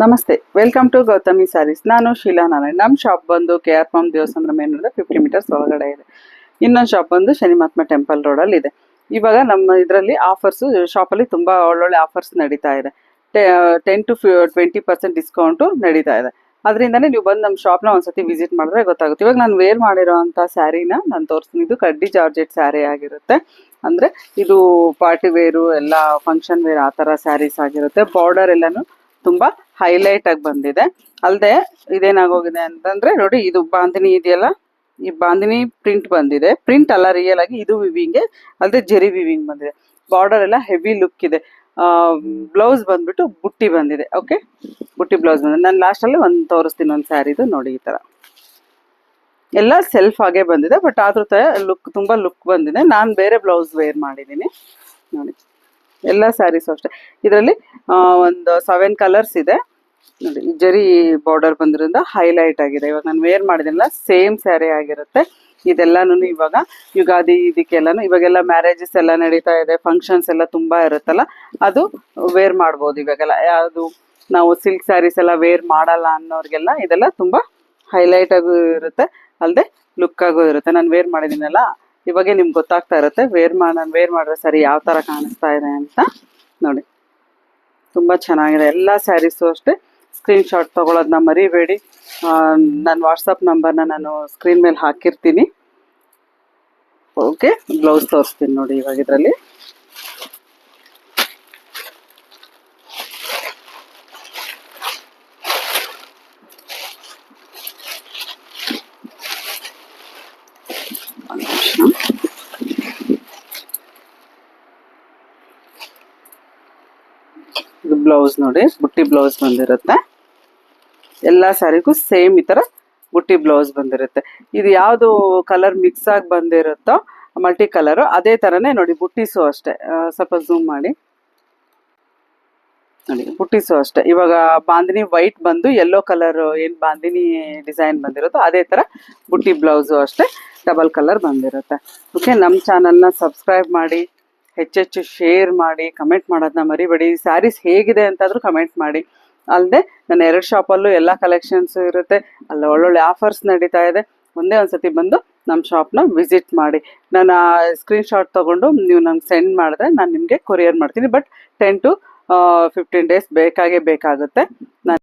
ನಮಸ್ತೆ, welcome to Gautami saris. ನಾನು ಶೀಲಾ ನಾರಾಯಣ್. ನಮ್ಮ ಶಾಪ್ ಬಂದು KR ಫಾರ್ಮ್ ದೇವಸ್ಥಾನದ ಮೇನ್ ರೋಡ್ 50 ಮೀಟರ್ಸ್ ಒಳಗಡೆ ಇದೆ. ಇನ್ನೊಂದು ಶಾಪ್ ಬಂದು ಶನಿ ಮಹಾತ್ಮ ಟೆಂಪಲ್ ರೋಡಲ್ಲಿ ಇದೆ. ಇವಾಗ ನಮ್ಮ ಇದರಲ್ಲಿ ಆಫರ್ಸ್, ಶಾಪಲ್ಲಿ ತುಂಬ ಒಳ್ಳೊಳ್ಳೆ ಆಫರ್ಸ್ ನಡೀತಾ ಇದೆ. 10 to 20% ಡಿಸ್ಕೌಂಟು ನಡೀತಾ ಇದೆ. ಅದರಿಂದನೇ ನೀವು ಬಂದು ನಮ್ಮ ಶಾಪ್ನ ಒಂದ್ಸತಿ ವಿಸಿಟ್ ಮಾಡಿದ್ರೆ ಗೊತ್ತಾಗುತ್ತೆ. ಇವಾಗ ನಾನು ವೇರ್ ಮಾಡಿರೋವಂಥ ಸ್ಯಾರಿನ ನಾನು ತೋರಿಸ್ತೀನಿ. ಇದು ಕಡ್ಡಿ ಜಾರ್ಜೆಟ್ ಸ್ಯಾರಿ ಆಗಿರುತ್ತೆ. ಅಂದರೆ ಇದು ಪಾರ್ಟಿ ವೇರು, ಎಲ್ಲ ಫಂಕ್ಷನ್ ವೇರ್ ಆ ಥರ ಸ್ಯಾರೀಸ್ ಆಗಿರುತ್ತೆ. ಬಾರ್ಡರ್ ಎಲ್ಲನೂ ತುಂಬ ಹೈಲೈಟ್ ಆಗಿ ಬಂದಿದೆ. ಅಲ್ಲದೆ ಇದೇನಾಗೋಗಿದೆ ಅಂತಂದ್ರೆ ನೋಡಿ, ಇದು ಬಾಂದಿನಿ ಇದೆಯಲ್ಲ, ಈ ಬಾಂದಿನಿ ಪ್ರಿಂಟ್ ಬಂದಿದೆ. ಪ್ರಿಂಟ್ ಅಲ್ಲ, ರಿಯಲ್ ಆಗಿ ಇದು ವಿವಿಂಗ್, ಅಲ್ಲದೆ ಜೆರಿ ವಿವಿಂಗ್ ಬಂದಿದೆ. ಬಾರ್ಡರ್ ಎಲ್ಲ ಹೆವಿ ಲುಕ್ ಇದೆ. ಬ್ಲೌಸ್ ಬಂದ್ಬಿಟ್ಟು ಬುಟ್ಟಿ ಬಂದಿದೆ. ಓಕೆ, ಬುಟ್ಟಿ ಬ್ಲೌಸ್ ಬಂದಿದೆ. ನಾನು ಲಾಸ್ಟಲ್ಲಿ ಒಂದು ತೋರಿಸ್ತೀನಿ ಒಂದು ಸ್ಯಾರಿದು. ನೋಡಿ, ಈ ಥರ ಎಲ್ಲ ಸೆಲ್ಫ್ ಆಗೇ ಬಂದಿದೆ, ಬಟ್ ಆದ್ರೂ ಲುಕ್ ತುಂಬ ಲುಕ್ ಬಂದಿದೆ. ನಾನು ಬೇರೆ ಬ್ಲೌಸ್ ವೇರ್ ಮಾಡಿದ್ದೀನಿ ನೋಡಿ. ಎಲ್ಲ ಸ್ಯಾರೀಸು ಅಷ್ಟೇ. ಇದರಲ್ಲಿ ಒಂದು 7 ಕಲರ್ಸ್ ಇದೆ ನೋಡಿ. ಜರಿ ಬಾರ್ಡರ್ ಬಂದಿರೋದ್ರಿಂದ ಹೈಲೈಟ್ ಆಗಿದೆ. ಇವಾಗ ನಾನು ವೇರ್ ಮಾಡಿದಿಲ್ಲ, ಸೇಮ್ ಸ್ಯಾರಿ ಆಗಿರುತ್ತೆ. ಇದೆಲ್ಲಾನು ಇವಾಗ ಯುಗಾದಿ ಇದಕ್ಕೆಲ್ಲಾನು, ಇವಾಗೆಲ್ಲ ಮ್ಯಾರೇಜಸ್ ಎಲ್ಲ ನಡೀತಾ ಇದೆ, ಫಂಕ್ಷನ್ಸ್ ಎಲ್ಲ ತುಂಬಾ ಇರುತ್ತಲ್ಲ, ಅದು ವೇರ್ ಮಾಡ್ಬೋದು. ಇವಾಗೆಲ್ಲ ಯಾವುದು ನಾವು ಸಿಲ್ಕ್ ಸ್ಯಾರೀಸ್ ಎಲ್ಲ ವೇರ್ ಮಾಡಲ್ಲ ಅನ್ನೋರಿಗೆಲ್ಲ ಇದೆಲ್ಲ ತುಂಬಾ ಹೈಲೈಟ್ ಆಗೂ ಇರುತ್ತೆ, ಅಲ್ಲದೆ ಲುಕ್ ಆಗು ಇರುತ್ತೆ. ನಾನು ವೇರ್ ಮಾಡಿದ್ದೀನಲ್ಲ, ಇವಾಗೆ ನಿಮ್ಗೆ ಗೊತ್ತಾಗ್ತಾ ಇರುತ್ತೆ ನಾನು ವೇರ್ ಮಾಡಿದ್ರೆ ಸರಿ ಯಾವ ಥರ ಕಾಣಿಸ್ತಾ ಇದೆ ಅಂತ ನೋಡಿ. ತುಂಬ ಚೆನ್ನಾಗಿದೆ. ಎಲ್ಲ ಸ್ಯಾರೀಸು ಅಷ್ಟೇ. ಸ್ಕ್ರೀನ್ಶಾಟ್ ತೊಗೊಳೋದನ್ನ ಮರಿಬೇಡಿ. ನನ್ನ ವಾಟ್ಸಪ್ ನಂಬರ್ನ ನಾನು ಸ್ಕ್ರೀನ್ ಮೇಲೆ ಹಾಕಿರ್ತೀನಿ. ಓಕೆ, ಬ್ಲೌಸ್ ತೋರಿಸ್ತೀನಿ ನೋಡಿ. ಇವಾಗ ಇದರಲ್ಲಿ ಇದು ಬ್ಲೌಸ್ ನೋಡಿ, ಬುಟ್ಟಿ ಬ್ಲೌಸ್ ಬಂದಿರುತ್ತೆ. ಎಲ್ಲ ಸ್ಯಾರಿಗೂ ಸೇಮ್ ಈ ಥರ ಬುಟ್ಟಿ ಬ್ಲೌಸ್ ಬಂದಿರುತ್ತೆ. ಇದು ಯಾವುದು ಕಲರ್ ಮಿಕ್ಸ್ ಆಗಿ ಬಂದಿರುತ್ತೋ ಮಲ್ಟಿ ಕಲರು, ಅದೇ ಥರನೇ ನೋಡಿ ಬುಟ್ಟೀಸು ಅಷ್ಟೇ. ಸ್ವಲ್ಪ ಝೂಮ್ ಮಾಡಿ ನೋಡಿ, ಬುಟ್ಟೀಸು ಅಷ್ಟೇ. ಇವಾಗ ಬಾಂದಿನಿ ವೈಟ್ ಬಂದು ಯೆಲ್ಲೋ ಕಲರ್ ಏನು ಬಾಂದಿನಿ ಡಿಸೈನ್ ಬಂದಿರುತ್ತೋ ಅದೇ ಥರ ಬುಟ್ಟಿ ಬ್ಲೌಸು ಅಷ್ಟೇ, ಡಬಲ್ ಕಲರ್ ಬಂದಿರುತ್ತೆ. ಓಕೆ, ನಮ್ಮ ಚಾನಲ್ನ ಸಬ್ಸ್ಕ್ರೈಬ್ ಮಾಡಿ, ಹೆಚ್ಚೆಚ್ಚು ಶೇರ್ ಮಾಡಿ, ಕಮೆಂಟ್ ಮಾಡೋದನ್ನ ಮರಿಬೇಡಿ. ಸ್ಯಾರೀಸ್ ಹೇಗಿದೆ ಅಂತಾದರೂ ಕಮೆಂಟ್ ಮಾಡಿ. ಅಲ್ಲದೆ ನನ್ನ 2 ಶಾಪಲ್ಲೂ ಎಲ್ಲ ಕಲೆಕ್ಷನ್ಸು ಇರುತ್ತೆ. ಅಲ್ಲಿ ಒಳ್ಳೊಳ್ಳೆ ಆಫರ್ಸ್ ನಡೀತಾ ಇದೆ. ಒಂದೇ ಒಂದು ಸತಿ ಬಂದು ನಮ್ಮ ಶಾಪ್ನ ವಿಸಿಟ್ ಮಾಡಿ. ನಾನು ಸ್ಕ್ರೀನ್ಶಾಟ್ ತೊಗೊಂಡು ನೀವು ನಂಗೆ ಸೆಂಡ್ ಮಾಡಿದ್ರೆ ನಾನು ನಿಮಗೆ ಕೊರಿಯರ್ ಮಾಡ್ತೀನಿ. ಬಟ್ 10 to 15 ಡೇಸ್ ಬೇಕಾಗುತ್ತೆ. ನಾನು